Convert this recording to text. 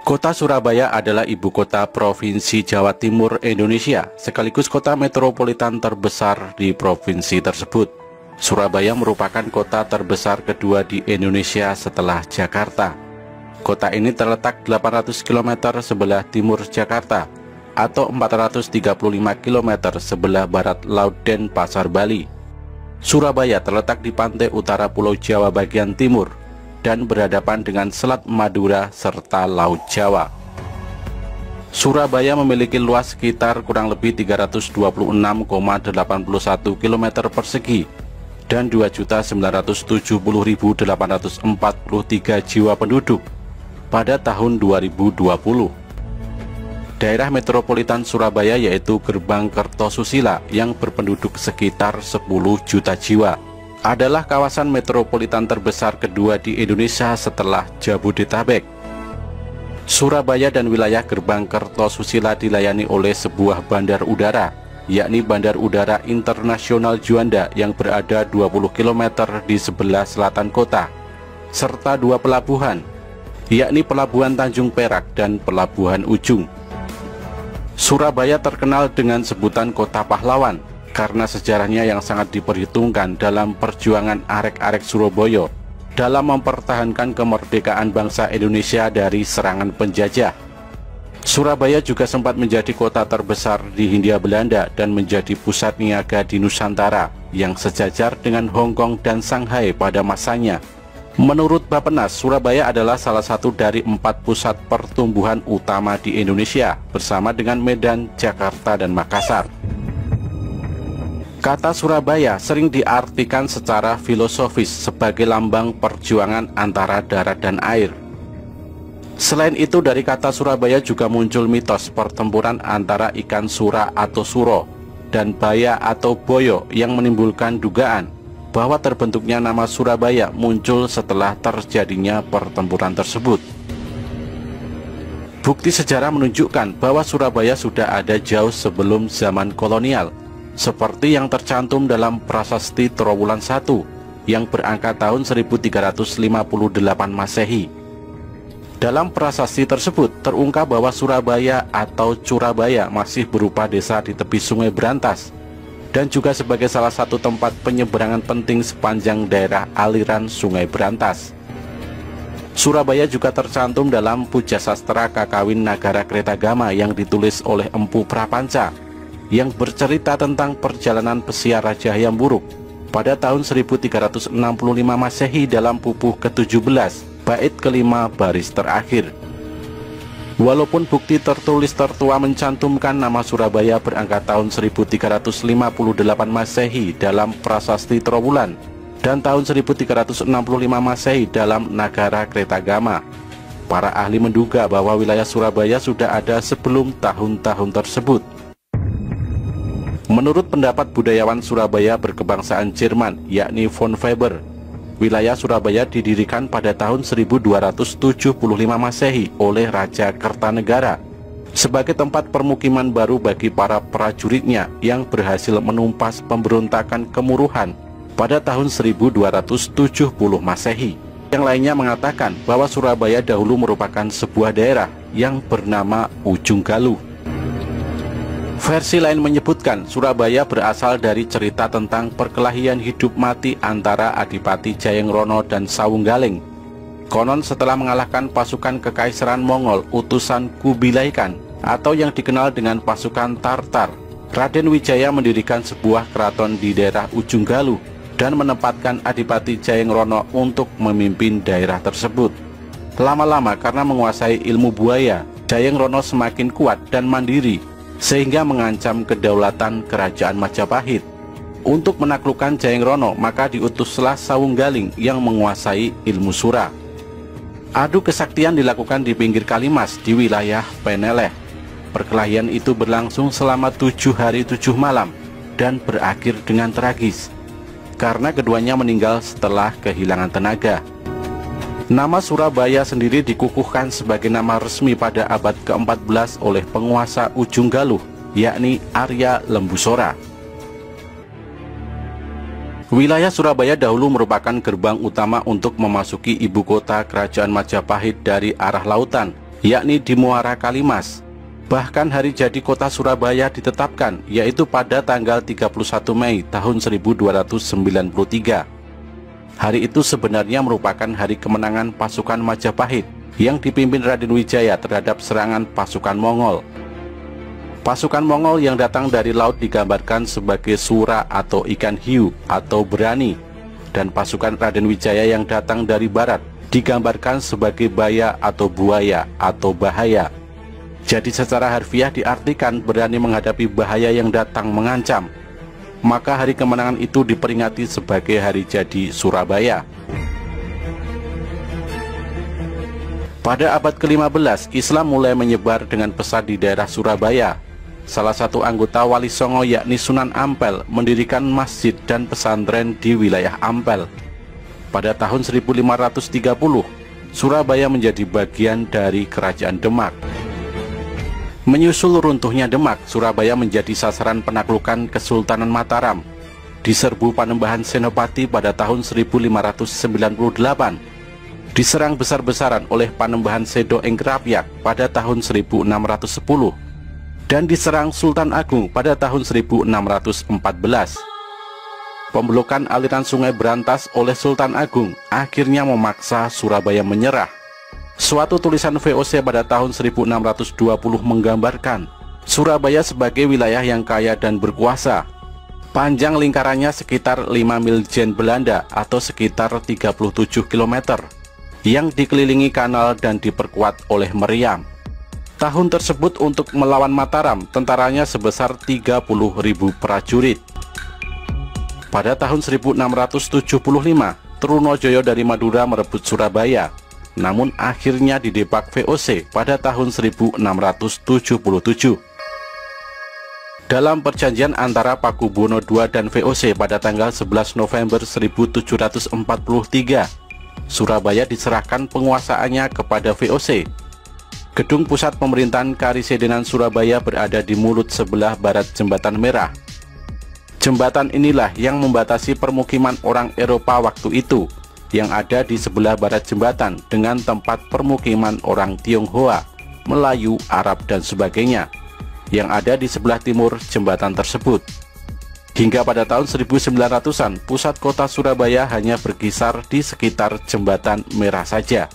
Kota Surabaya adalah ibu kota Provinsi Jawa Timur Indonesia, sekaligus kota metropolitan terbesar di provinsi tersebut. Surabaya merupakan kota terbesar kedua di Indonesia setelah Jakarta. Kota ini terletak 800 km sebelah timur Jakarta atau 435 km sebelah barat Laut Denpasar, Bali. Surabaya terletak di pantai utara Pulau Jawa bagian timur dan berhadapan dengan Selat Madura serta Laut Jawa. Surabaya memiliki luas sekitar kurang lebih 326,81 km persegi dan 2.970.843 jiwa penduduk pada tahun 2020. Daerah metropolitan Surabaya yaitu Gerbang Kertosusila yang berpenduduk sekitar 10 juta jiwa adalah kawasan metropolitan terbesar kedua di Indonesia setelah Jabodetabek. Surabaya dan wilayah Gerbang Kertosusila dilayani oleh sebuah bandar udara, yakni Bandar Udara Internasional Juanda yang berada 20 km di sebelah selatan kota, serta dua pelabuhan, yakni Pelabuhan Tanjung Perak dan Pelabuhan Ujung. Surabaya terkenal dengan sebutan Kota Pahlawan karena sejarahnya yang sangat diperhitungkan dalam perjuangan arek-arek Surabaya dalam mempertahankan kemerdekaan bangsa Indonesia dari serangan penjajah. Surabaya juga sempat menjadi kota terbesar di Hindia Belanda dan menjadi pusat niaga di Nusantara yang sejajar dengan Hong Kong dan Shanghai pada masanya. Menurut Bappenas, Surabaya adalah salah satu dari 4 pusat pertumbuhan utama di Indonesia bersama dengan Medan, Jakarta, dan Makassar. Kata Surabaya sering diartikan secara filosofis sebagai lambang perjuangan antara darat dan air. Selain itu, dari kata Surabaya juga muncul mitos pertempuran antara ikan sura atau suro dan baya atau boyo yang menimbulkan dugaan bahwa terbentuknya nama Surabaya muncul setelah terjadinya pertempuran tersebut. Bukti sejarah menunjukkan bahwa Surabaya sudah ada jauh sebelum zaman kolonial, seperti yang tercantum dalam Prasasti Trowulan I yang berangka tahun 1358 Masehi. Dalam prasasti tersebut terungkap bahwa Surabaya atau Curabaya masih berupa desa di tepi Sungai Brantas dan juga sebagai salah satu tempat penyeberangan penting sepanjang daerah aliran Sungai Brantas. Surabaya juga tercantum dalam Puja Sastra Kakawin Nagara Kretagama yang ditulis oleh Empu Prapanca yang bercerita tentang perjalanan pesiar Raja Hayam Wuruk pada tahun 1365 Masehi dalam pupuh ke-17, bait kelima baris terakhir. Walaupun bukti tertulis tertua mencantumkan nama Surabaya berangka tahun 1358 Masehi dalam Prasasti Trowulan dan tahun 1365 Masehi dalam Nagara Kretagama, para ahli menduga bahwa wilayah Surabaya sudah ada sebelum tahun-tahun tersebut. Menurut pendapat budayawan Surabaya berkebangsaan Jerman, yakni von Weber, wilayah Surabaya didirikan pada tahun 1275 Masehi oleh Raja Kertanegara sebagai tempat permukiman baru bagi para prajuritnya yang berhasil menumpas pemberontakan Kemuruhan pada tahun 1270 Masehi. Yang lainnya mengatakan bahwa Surabaya dahulu merupakan sebuah daerah yang bernama Ujung Galuh. Versi lain menyebutkan Surabaya berasal dari cerita tentang perkelahian hidup mati antara Adipati Jayengrono dan Sawunggaling. Konon setelah mengalahkan pasukan Kekaisaran Mongol utusan Kubilai Khan atau yang dikenal dengan pasukan Tartar, Raden Wijaya mendirikan sebuah keraton di daerah Ujung Galuh dan menempatkan Adipati Jayengrono untuk memimpin daerah tersebut. Lama-lama karena menguasai ilmu buaya, Jayengrono semakin kuat dan mandiri sehingga mengancam kedaulatan kerajaan Majapahit. Untuk menaklukkan Jayengrono, maka diutuslah Sawunggaling yang menguasai ilmu sura. Adu kesaktian dilakukan di pinggir Kalimas di wilayah Peneleh. Perkelahian itu berlangsung selama 7 hari 7 malam dan berakhir dengan tragis karena keduanya meninggal setelah kehilangan tenaga. Nama Surabaya sendiri dikukuhkan sebagai nama resmi pada abad ke-14 oleh penguasa Ujung Galuh, yakni Arya Lembusora. Wilayah Surabaya dahulu merupakan gerbang utama untuk memasuki ibu kota kerajaan Majapahit dari arah lautan, yakni di Muara Kalimas. Bahkan hari jadi kota Surabaya ditetapkan, yaitu pada tanggal 31 Mei tahun 1293. Hari itu sebenarnya merupakan hari kemenangan pasukan Majapahit yang dipimpin Raden Wijaya terhadap serangan pasukan Mongol. Pasukan Mongol yang datang dari laut digambarkan sebagai sura atau ikan hiu atau berani, dan pasukan Raden Wijaya yang datang dari barat digambarkan sebagai baya atau buaya atau bahaya. Jadi secara harfiah diartikan berani menghadapi bahaya yang datang mengancam. Maka hari kemenangan itu diperingati sebagai hari jadi Surabaya. Pada abad ke-15, Islam mulai menyebar dengan pesat di daerah Surabaya. Salah satu anggota Wali Songo yakni Sunan Ampel mendirikan masjid dan pesantren di wilayah Ampel. Pada tahun 1530, Surabaya menjadi bagian dari Kerajaan Demak. Menyusul runtuhnya Demak, Surabaya menjadi sasaran penaklukan Kesultanan Mataram. Diserbu Panembahan Senopati pada tahun 1598. Diserang besar-besaran oleh Panembahan Sedo ing Krapyak pada tahun 1610. Dan diserang Sultan Agung pada tahun 1614. Pembelokan aliran Sungai Brantas oleh Sultan Agung akhirnya memaksa Surabaya menyerah. Suatu tulisan VOC pada tahun 1620 menggambarkan Surabaya sebagai wilayah yang kaya dan berkuasa. Panjang lingkarannya sekitar 5 mil jen Belanda atau sekitar 37 km, yang dikelilingi kanal dan diperkuat oleh meriam. Tahun tersebut untuk melawan Mataram, tentaranya sebesar 30.000 prajurit. Pada tahun 1675, Trunojoyo dari Madura merebut Surabaya. Namun akhirnya didebak VOC pada tahun 1677. Dalam perjanjian antara Pakubuwono II dan VOC pada tanggal 11 November 1743, Surabaya diserahkan penguasaannya kepada VOC. Gedung pusat pemerintahan Karisidenan Surabaya berada di mulut sebelah barat Jembatan Merah. Jembatan inilah yang membatasi permukiman orang Eropa waktu itu, yang ada di sebelah barat jembatan dengan tempat permukiman orang Tionghoa, Melayu, Arab, dan sebagainya, yang ada di sebelah timur jembatan tersebut. Hingga pada tahun 1900-an, pusat kota Surabaya hanya berkisar di sekitar Jembatan Merah saja.